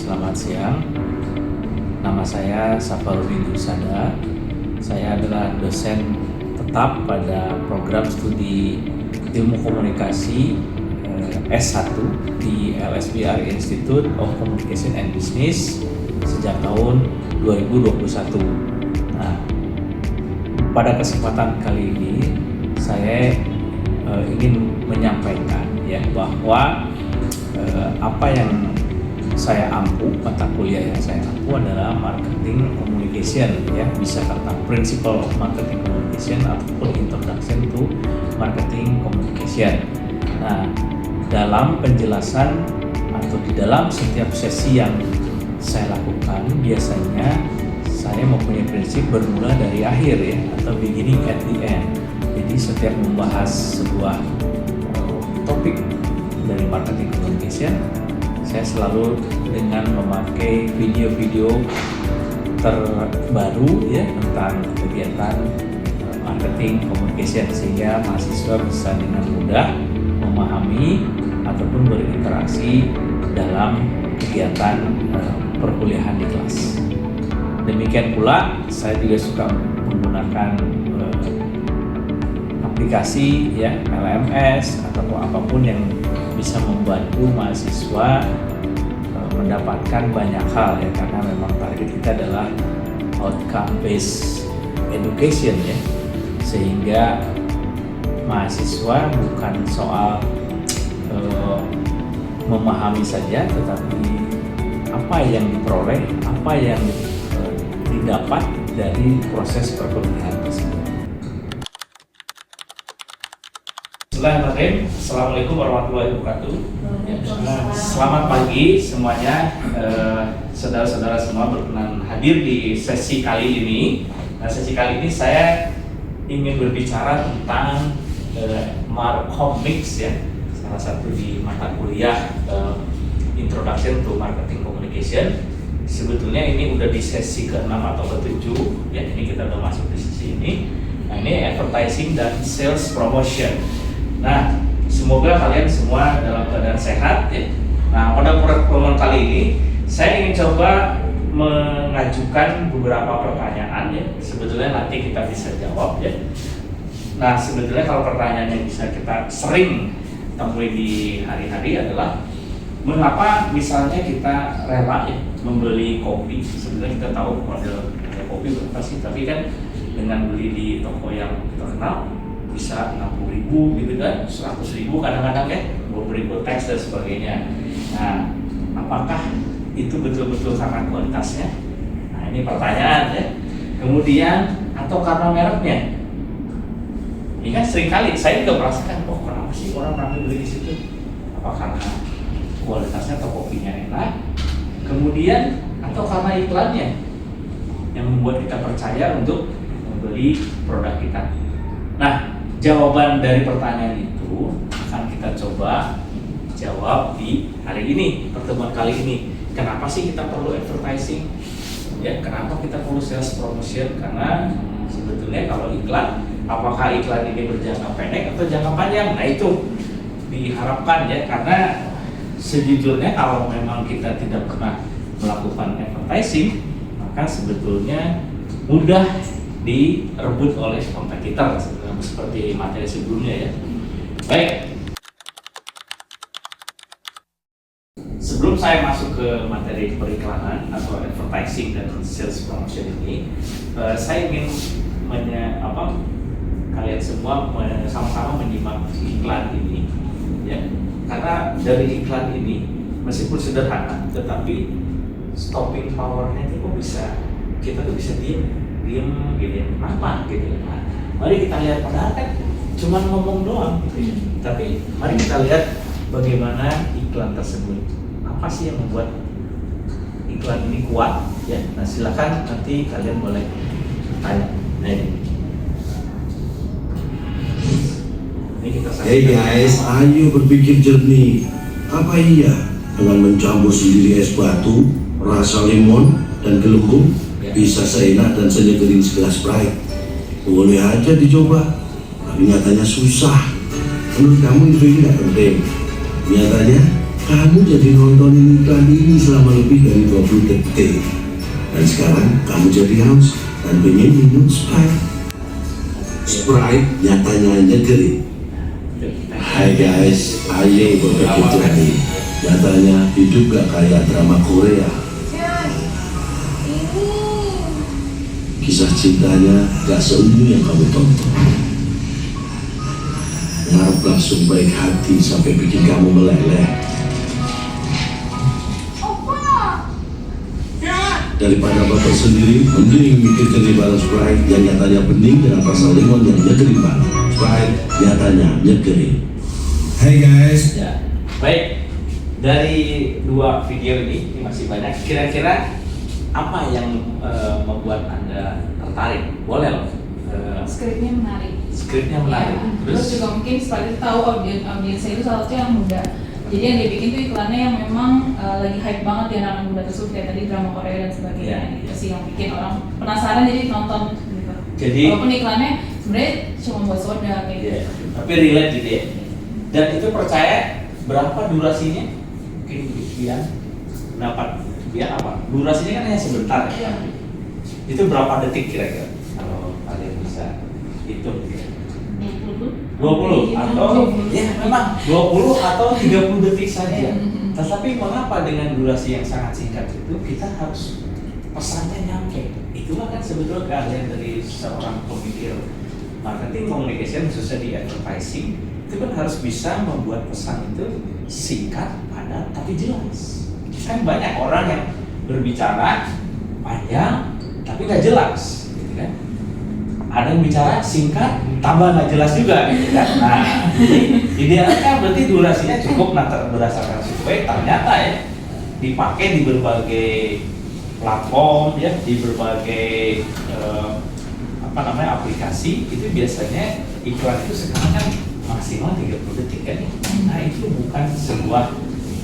Selamat siang. Nama saya Safarudin Husada. Saya adalah dosen tetap pada program studi Ilmu Komunikasi S1 di LSPR Institute of Communication and Business sejak tahun 2021. Nah, pada kesempatan kali ini saya ingin menyampaikan ya bahwa apa yang saya ampu, mata kuliah yang saya ampu adalah marketing communication ya, bisa kata principle of marketing communication ataupun introduction to marketing communication. Nah, dalam penjelasan atau di dalam setiap sesi yang saya lakukan, biasanya saya mempunyai prinsip bermula dari akhir ya, atau beginning at the end. Jadi setiap membahas sebuah topik dari marketing communication, saya selalu dengan memakai video-video terbaru ya tentang kegiatan marketing communication, sehingga mahasiswa bisa dengan mudah memahami ataupun berinteraksi dalam kegiatan perkuliahan di kelas. Demikian pula saya juga suka menggunakan aplikasi ya, LMS ataupun apapun yang bisa membantu mahasiswa mendapatkan banyak hal ya, karena memang target kita adalah outcome based education ya, sehingga mahasiswa bukan soal memahami saja, tetapi apa yang diperoleh, apa yang didapat dari proses perkuliahan tersebut. Bismillahirrahmanirrahim. Assalamualaikum warahmatullahi wabarakatuh. Selamat pagi semuanya, saudara-saudara semua berkenan hadir di sesi kali ini. Nah, sesi kali ini saya ingin berbicara tentang Marcomics ya, salah satu di mata kuliah Introduction to Marketing Communication. Sebetulnya ini udah di sesi ke-6 atau ke-7 ya, ini kita udah masuk di sesi ini. Nah, ini advertising dan sales promotion. Nah, semoga kalian semua dalam keadaan sehat ya. Nah, pada pertemuan kali ini saya ingin coba mengajukan beberapa pertanyaan ya. Sebetulnya nanti kita bisa jawab ya. Nah, sebetulnya kalau pertanyaan yang bisa kita sering temui di hari-hari adalah mengapa misalnya kita rela ya membeli kopi. Sebenarnya kita tahu model kopi berapa sih, tapi kan dengan beli di toko yang terkenal bisa 60.000 gitu kan, 100.000 kadang-kadang ya, beribu teks dan sebagainya. Nah, apakah itu betul-betul karena kualitasnya? Nah, ini pertanyaan ya. Kemudian, atau karena mereknya? Ini kan seringkali saya juga merasakan, oh kenapa sih orang ramai beli di situ? Apa karena kualitasnya atau kopinya enak? Kemudian, atau karena iklannya yang membuat kita percaya untuk membeli produk kita? Nah, jawaban dari pertanyaan itu akan kita coba jawab di hari ini, pertemuan kali ini. Kenapa sih kita perlu advertising? Ya, kenapa kita perlu sales promotion? Karena sebetulnya kalau iklan, apakah iklan ini berjangka pendek atau jangka panjang? Nah, itu diharapkan ya, karena sejujurnya kalau memang kita tidak pernah melakukan advertising, maka sebetulnya mudah direbut oleh kompetitor seperti materi sebelumnya ya. Baik, sebelum saya masuk ke materi periklanan atau advertising dan sales promotion ini, saya ingin kalian semua sama-sama menyimak iklan ini ya, karena dari iklan ini meskipun sederhana, tetapi stopping powernya itu kok bisa, kita tuh bisa diem gitu, kenapa gitu ya. Nah, mari kita lihat, padahal kan cuma ngomong doang gitu ya. Tapi mari kita lihat bagaimana iklan tersebut. Apa sih yang membuat iklan ini kuat ya? Nah, silakan nanti kalian boleh tanya. Nah, ini kita Hey guys, ayo berpikir jernih. Apa iya dengan mencampur sendiri es batu, rasa lemon dan gelembung bisa seenak dan senyegerin segelas Sprite? Boleh aja dicoba, tapi nyatanya susah. Menurut kamu itu tidak penting? Nyatanya Kamu jadi nontonin iklan ini selama lebih dari 20 detik. Dan sekarang kamu jadi haus dan pengen minum Sprite. Sprite nyatanya nyegerin. Hai guys, ayo berpikir jernih. Nyatanya hidup gak kayak drama Korea. Kisah cintanya gak seunyu yang kamu tonton. Ngarep langsung baik hati sampai bikin kamu meleleh. Daripada bapak sendiri, mending mikir keribaran Sprite yang nyatanya bening dengan rasa limon yang nyegerin banget. Sprite nyatanya nyegerin. Hai guys. Ya, baik. Dari dua video ini masih banyak. Kira-kira apa yang membuat Anda tertarik? Boleh loh. Skripnya menarik. Skripnya menarik. Ya, terus juga mungkin setelah itu tahu audiensnya itu salah satu yang muda. Jadi yang dia bikin tuh iklannya yang memang lagi hype banget di anak-anak muda tersebut, kayak tadi drama Korea dan sebagainya. Gitu sih yang bikin orang penasaran jadi nonton gitu. Jadi walaupun iklannya sebenarnya cuma buat soda kayak gitu. Tapi relate gitu ya. Dan itu percaya berapa durasinya? Mungkin Bian dapat Bian apa? Durasinya kan hanya sebentar ya. Itu berapa detik kira-kira? Kalau kalian bisa hitung gitu. 20 atau ya memang 20 atau 30 detik saja. Tetapi mengapa dengan durasi yang sangat singkat itu kita harus pesannya nyampe? Itulah kan sebetulnya keahlian dari seorang pemikir marketing communication, khususnya di advertising, itu kan harus bisa membuat pesan itu singkat, padat, tapi jelas. Kan banyak orang yang berbicara panjang tapi nggak jelas, gitu kan? Ada yang bicara singkat, tambah nggak jelas juga, gitu kan? Nah, jadi idealnya kan berarti durasinya cukup. Nah, berdasarkan survei ternyata ya dipakai di berbagai platform ya, di berbagai aplikasi itu biasanya iklan itu sekarang kan maksimal 30 detik kan. Nah, itu bukan sebuah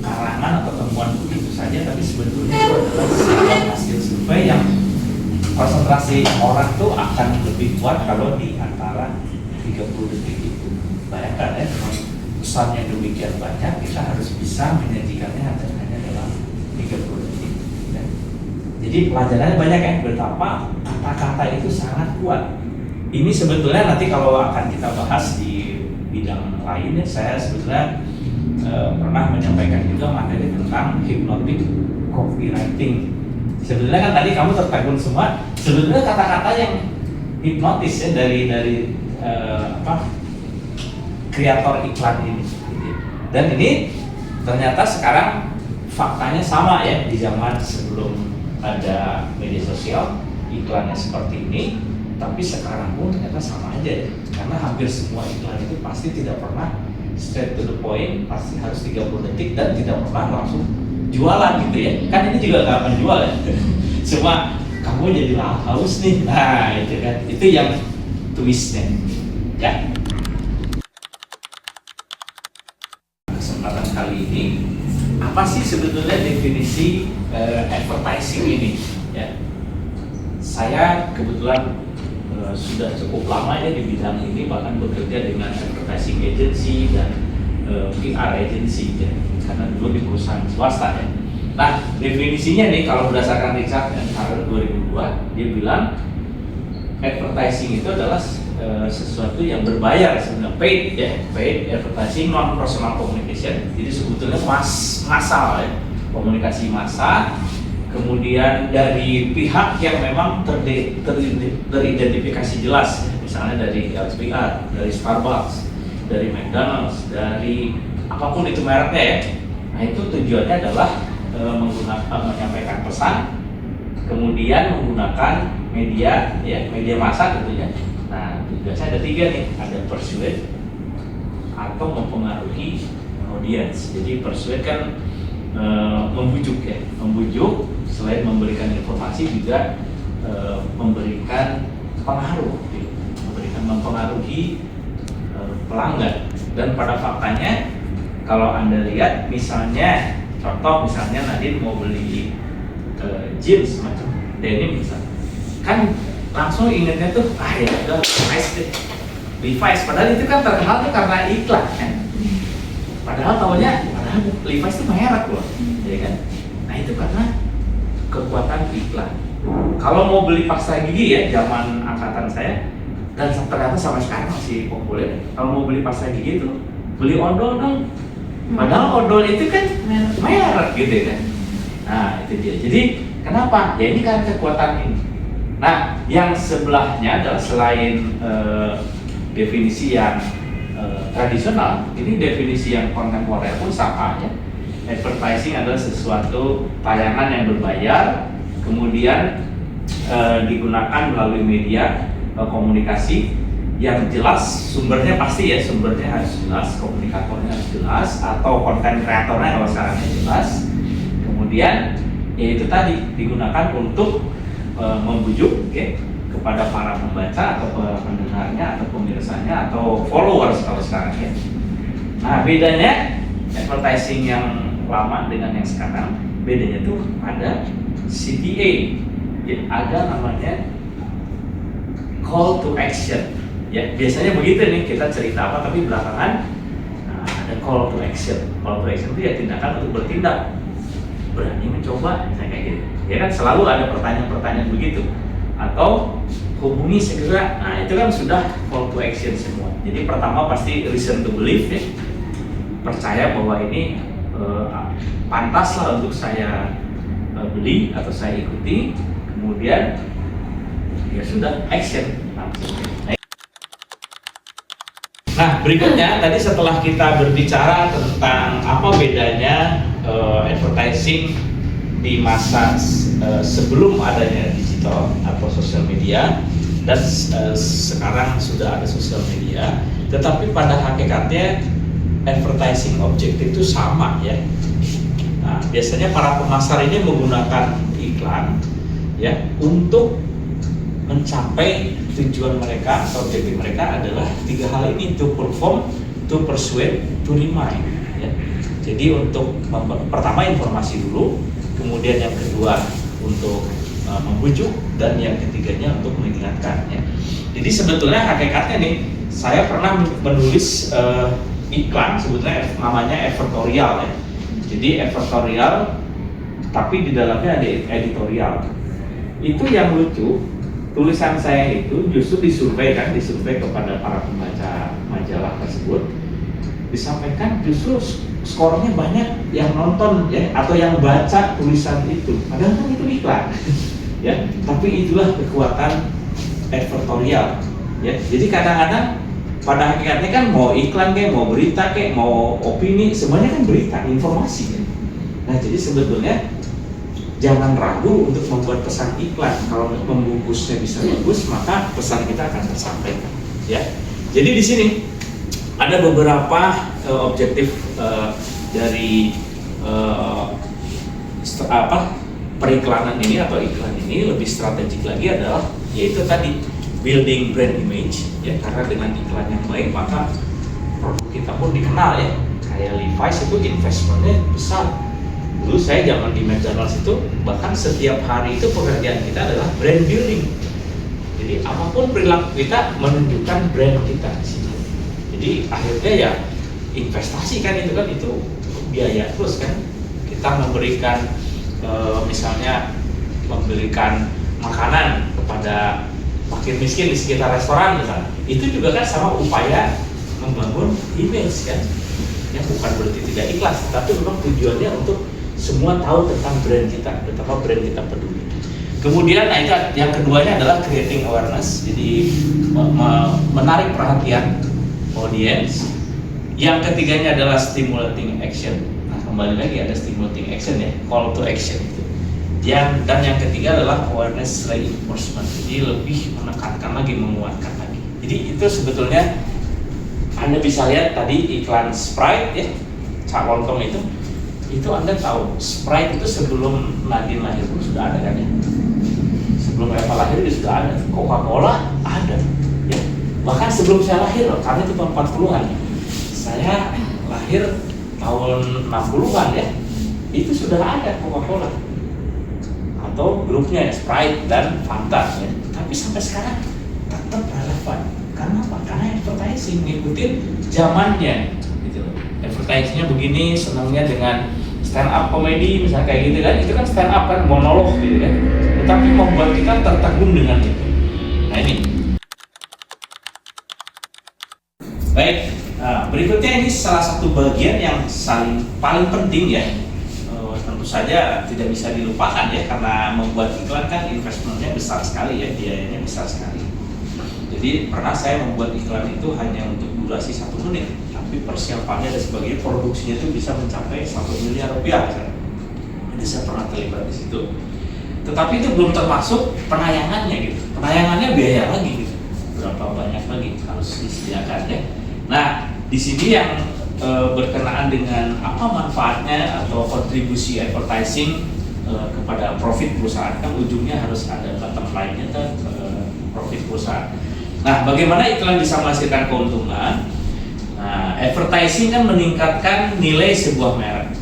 karangan atau temuan begitu saja, tapi sebetulnya itu adalah sebuah hasil survei yang konsentrasi orang tuh akan lebih kuat kalau di antara 30 detik itu. Bayangkan ya, pesan yang demikian banyak kita harus bisa menyajikannya hanya dalam 30 detik ya. Jadi pelajarannya banyak ya, betapa kata-kata itu sangat kuat. Ini sebetulnya nanti kalau akan kita bahas di bidang lain ya, saya sebetulnya pernah menyampaikan juga materi tentang hypnotic copywriting. Sebetulnya kan tadi kamu tertegun semua, sebetulnya kata-kata yang hipnotis ya dari kreator iklan ini. Dan ini ternyata sekarang faktanya sama ya, di zaman sebelum ada media sosial iklannya seperti ini, tapi sekarang pun ternyata sama aja ya. Karena hampir semua iklan itu pasti tidak pernah straight to the point, pasti harus 30 detik dan tidak pernah langsung jualan gitu ya. Kan ini juga nggak menjual ya. Cuma kamu jadi haus nih. Nah, itu kan. Itu yang twistnya. Ya. Kesempatan kali ini apa sih sebetulnya definisi advertising ini ya? Saya kebetulan sudah cukup lama ya di bidang ini, bahkan bekerja dengan advertising agency dan PR agency ya, karena dulu di perusahaan swasta ya. Nah, definisinya nih kalau berdasarkan Richard dan tahun 2002, dia bilang advertising itu adalah sesuatu yang berbayar sebenarnya, paid ya, paid advertising, non personal communication. Jadi sebetulnya massal ya, komunikasi massa. Kemudian dari pihak yang memang teridentifikasi jelas, misalnya dari LSPR, dari Starbucks, dari McDonald's, dari apapun itu mereknya ya. Nah, itu tujuannya adalah menyampaikan pesan, kemudian menggunakan media ya, media massa tentunya. Nah, biasanya ada 3 nih, ada persuade atau mempengaruhi audience. Jadi persuade kan membujuk ya, membujuk. Selain memberikan informasi juga memberikan pengaruh, mempengaruhi pelanggan. Dan pada faktanya kalau Anda lihat misalnya, contoh misalnya Nadine mau beli jeans macam denim misalnya, kan langsung ingatnya tuh ya udah Levi's, padahal itu kan terkenal tuh karena iklan kan. Padahal tahunya Padahal Levi's itu merek loh, ya kan? Nah itu karena kekuatan iklan. Kalau mau beli pasta gigi ya, zaman angkatan saya, dan ternyata sampai sekarang masih populer. Kalau mau beli pasta gigi itu beli odol dong. Padahal odol itu kan merek gitu kan. Nah itu dia. Jadi kenapa? Ya ini kan kekuatan ini. Nah yang sebelahnya adalah selain definisi yang tradisional, ini definisi yang kontemporer pun sama ya. Advertising adalah sesuatu tayangan yang berbayar, kemudian digunakan melalui media komunikasi yang jelas, sumbernya pasti ya, sumbernya harus jelas, komunikatornya harus jelas, atau konten kreatornya kalau sekarang jelas. Kemudian ya itu tadi digunakan untuk membujuk kepada para pembaca atau pendengarnya atau pemirsanya atau followers kalau sekarang ya. Nah bedanya advertising yang lama dengan yang sekarang, bedanya tuh ada CTA, ya, ada namanya call to action. Ya biasanya begitu nih, kita cerita apa tapi belakangan ada call to action. Call to action itu ya tindakan untuk bertindak, berani mencoba, misalnya kayak gitu. Ya kan selalu ada pertanyaan-pertanyaan begitu. Atau hubungi segera. Nah itu kan sudah call to action semua. Jadi pertama pasti reason to believe ya, percaya bahwa ini pantas lah untuk saya beli atau saya ikuti. Kemudian ya sudah action langsung. Nah berikutnya tadi setelah kita berbicara tentang apa bedanya advertising di masa sebelum adanya digital atau sosial media dan sekarang sudah ada sosial media, tetapi pada hakikatnya advertising objektif itu sama ya. Nah, biasanya para pemasar ini menggunakan iklan ya untuk mencapai tujuan mereka atau objektif mereka adalah tiga hal ini: to perform, to persuade, to remind ya. Jadi untuk pertama informasi dulu, kemudian yang kedua untuk membujuk, dan yang ketiganya untuk mengingatkan ya. Jadi sebetulnya hakikatnya nih, saya pernah menulis iklan sebetulnya namanya advertorial ya. Jadi advertorial tapi di dalamnya ada editorial. Itu yang lucu, tulisan saya itu justru disurvei kepada para pembaca majalah tersebut, disampaikan justru skornya banyak yang nonton ya atau yang baca tulisan itu, padahal kan itu iklan ya. Tapi itulah kekuatan advertorial ya. Jadi kadang-kadang pada hakikatnya kan mau iklan kayak, mau berita kayak, mau opini, semuanya kan berita, informasi kan. Nah jadi sebetulnya jangan ragu untuk membuat pesan iklan. Kalau membungkusnya bisa bagus, maka pesan kita akan tersampaikan ya. Jadi di sini ada beberapa objektif dari periklanan ini atau iklan ini. Lebih strategik lagi adalah yaitu tadi building brand image ya, karena dengan iklan yang baik maka produk kita pun dikenal ya. Kayak Levi's itu investmentnya besar. Dulu saya zaman di McDonald's itu bahkan setiap hari itu pekerjaan kita adalah brand building. Jadi apapun perilaku kita menunjukkan brand kita di situ. Jadi akhirnya ya investasi kan itu biaya terus kan. Kita memberikan misalnya memberikan makanan kepada fakir miskin di sekitar restoran misalnya, itu juga kan sama upaya membangun image kan. Ya bukan berarti tidak ikhlas, tapi memang tujuannya untuk semua tahu tentang brand kita, betapa brand kita peduli. Kemudian nah itu yang keduanya adalah creating awareness, jadi menarik perhatian audience. Yang ketiganya adalah stimulating action. Nah kembali lagi ada stimulating action ya, call to action itu. Dan yang ketiga adalah awareness reinforcement, jadi lebih menekankan lagi, menguatkan lagi. Jadi itu sebetulnya Anda bisa lihat tadi iklan Sprite ya, Cak Lontong itu Anda tahu Sprite itu sebelum Nadine lahir pun sudah ada kan ya. Sebelum Eva lahir itu sudah ada. Coca-Cola ada ya. Bahkan sebelum saya lahir loh, karena itu tahun 40-an. Saya lahir tahun 60-an ya. Itu sudah ada Coca-Cola. Atau grupnya Sprite dan Fanta ya. Tapi sampai sekarang tetap relevan. Karena apa? Karena advertising ngikutin zamannya gitu loh. advertisingnya begini, senangnya dengan stand up komedi misalnya kayak gitu kan, itu kan stand up kan, monolog gitu kan, tetapi membuat kita tertegun dengan itu. Nah ini baik. Berikutnya ini salah satu bagian yang paling penting ya. Tentu saja tidak bisa dilupakan ya, karena membuat iklan kan investmentnya besar sekali ya, biayanya besar sekali. Jadi pernah saya membuat iklan itu hanya untuk durasi 1 menit, tapi persiapannya dan sebagainya, produksinya itu bisa mencapai 1 miliar rupiah misalnya. Jadi saya pernah terlibat di situ. Tetapi itu belum termasuk penayangannya gitu. Penayangannya biaya lagi gitu. Berapa banyak lagi harus disediakan ya. Nah, di sini yang berkenaan dengan apa manfaatnya atau kontribusi advertising kepada profit perusahaan, kan ujungnya harus ada bottom line-nya kan, profit perusahaan. Nah, bagaimana iklan bisa menghasilkan keuntungan? Nah, advertising kan meningkatkan nilai sebuah merek.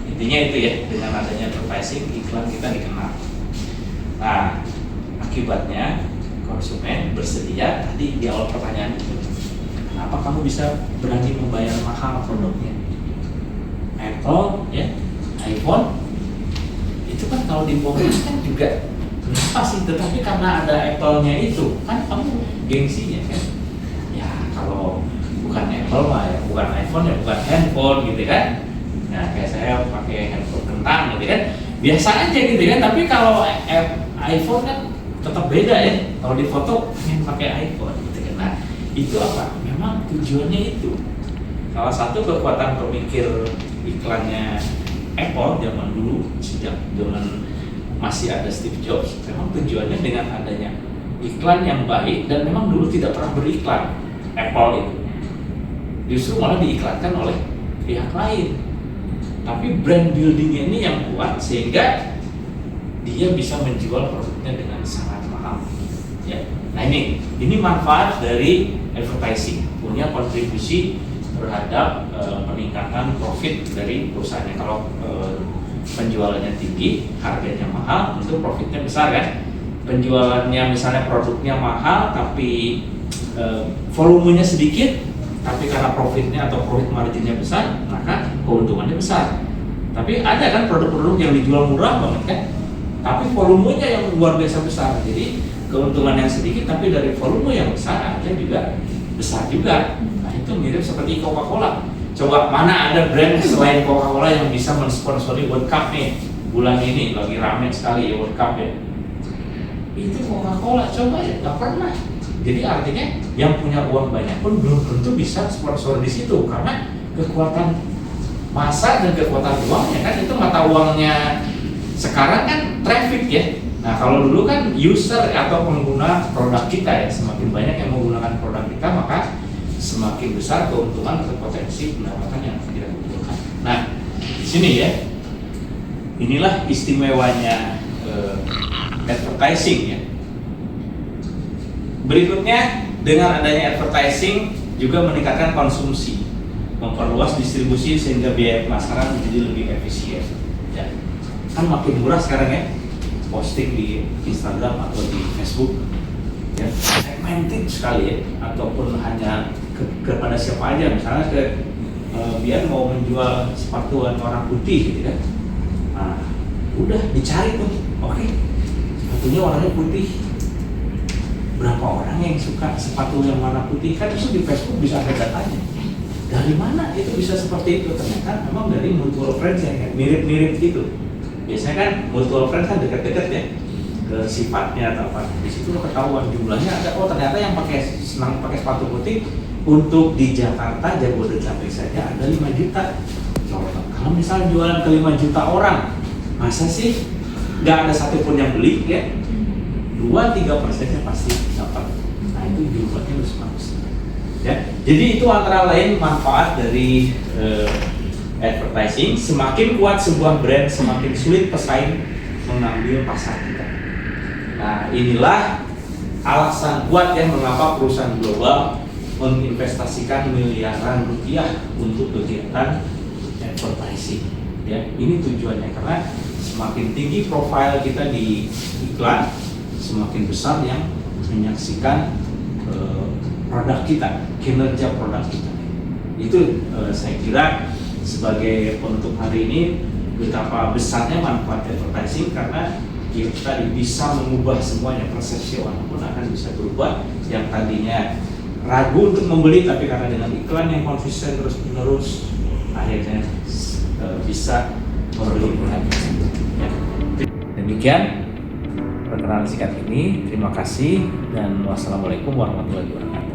Intinya itu ya, dengan adanya advertising iklan kita dikenal. Nah, akibatnya konsumen bersedia, tadi di awal pertanyaan itu, kenapa kamu bisa berani membayar mahal produknya? Apple, ya, iPhone, itu kan kalau dibongkar kan juga berapa sih? Tetapi karena ada Apple-nya itu, kan kamu gengsinya kan? Ya kalau bukan Apple mah ya, bukan iPhone ya, bukan handphone gitu kan? Nah kayak saya pakai handphone kentang gitu kan, biasa aja gitu kan. Tapi kalau iPhone kan tetap beda ya. Kalau di foto pengen pakai iPhone gitu kan. Nah itu apa? Memang tujuannya itu. Salah satu kekuatan pemikir iklannya Apple zaman dulu, sejak zaman masih ada Steve Jobs, memang tujuannya dengan adanya iklan yang baik, dan memang dulu tidak pernah beriklan Apple itu, justru malah diiklankan oleh pihak lain. Tapi brand buildingnya ini yang kuat sehingga dia bisa menjual produknya dengan sangat mahal. Ya. Nah ini manfaat dari advertising, punya kontribusi terhadap peningkatan profit dari perusahaannya. Kalau penjualannya tinggi, harganya mahal, tentu profitnya besar kan. Penjualannya misalnya produknya mahal tapi volumenya sedikit, tapi karena profitnya atau profit marginnya besar, maka keuntungannya besar. Tapi ada kan produk-produk yang dijual murah banget kan, tapi volumenya yang luar biasa besar. Jadi keuntungan yang sedikit tapi dari volume yang besar, ada juga besar juga. Nah itu mirip seperti Coca-Cola. Coba mana ada brand selain Coca-Cola yang bisa mensponsori World Cup nih, bulan ini lagi rame sekali ya World Cup ya. Itu Coca-Cola, coba ya, nggak pernah. Jadi artinya yang punya uang banyak pun belum tentu bisa sponsor di situ, karena kekuatan massa dan kekuatan uangnya kan, itu mata uangnya sekarang kan traffic ya. Nah kalau dulu kan user atau pengguna produk kita ya, semakin banyak yang menggunakan produk kita, maka semakin besar keuntungan atau potensi pendapatan yang kita kumpulkan. Nah di sini ya, inilah istimewanya advertising ya. Berikutnya, dengan adanya advertising juga meningkatkan konsumsi, memperluas distribusi sehingga biaya pemasaran menjadi lebih efisien. Ya. Kan makin murah sekarang ya, posting di Instagram atau di Facebook, ya, segmented sekali ya, ataupun hanya kepada siapa aja, misalnya biar mau menjual sepatu warna putih gitu kan. Nah, udah dicari tuh, oke, sepatunya warnanya putih. Berapa orang yang suka sepatu yang warna putih, kan itu di Facebook bisa ada datanya. Dari mana itu bisa seperti itu? Ternyata memang dari mutual friends yang kan mirip-mirip gitu. Biasanya kan mutual friends kan dekat-dekat ya ke sifatnya atau apa. Di situ ketahuan jumlahnya ada. Oh ternyata yang senang pakai sepatu putih untuk di Jakarta Jabodetabek saja ada 5 juta. Kalau misalnya jualan ke 5 juta orang, masa sih nggak ada satupun yang beli ya? 2-3% pasti dapat. Nah itu jumlahnya harus bagus. Ya, jadi itu antara lain manfaat dari advertising. Semakin kuat sebuah brand, semakin sulit pesaing mengambil pasar kita. Nah inilah alasan kuat ya mengapa perusahaan global menginvestasikan miliaran rupiah untuk kegiatan advertising. Ya, ini tujuannya karena semakin tinggi profil kita di iklan, semakin besar yang menyaksikan produk kita, kinerja produk kita. Itu saya kira sebagai penutup hari ini betapa besarnya manfaat advertising, karena kita tadi bisa mengubah semuanya, persepsi orang pun akan bisa berubah. Yang tadinya ragu untuk membeli, tapi karena dengan iklan yang konsisten terus menerus akhirnya bisa membeli lagi. Ya. Demikian perkenalan singkat ini. Terima kasih dan wassalamualaikum warahmatullahi wabarakatuh.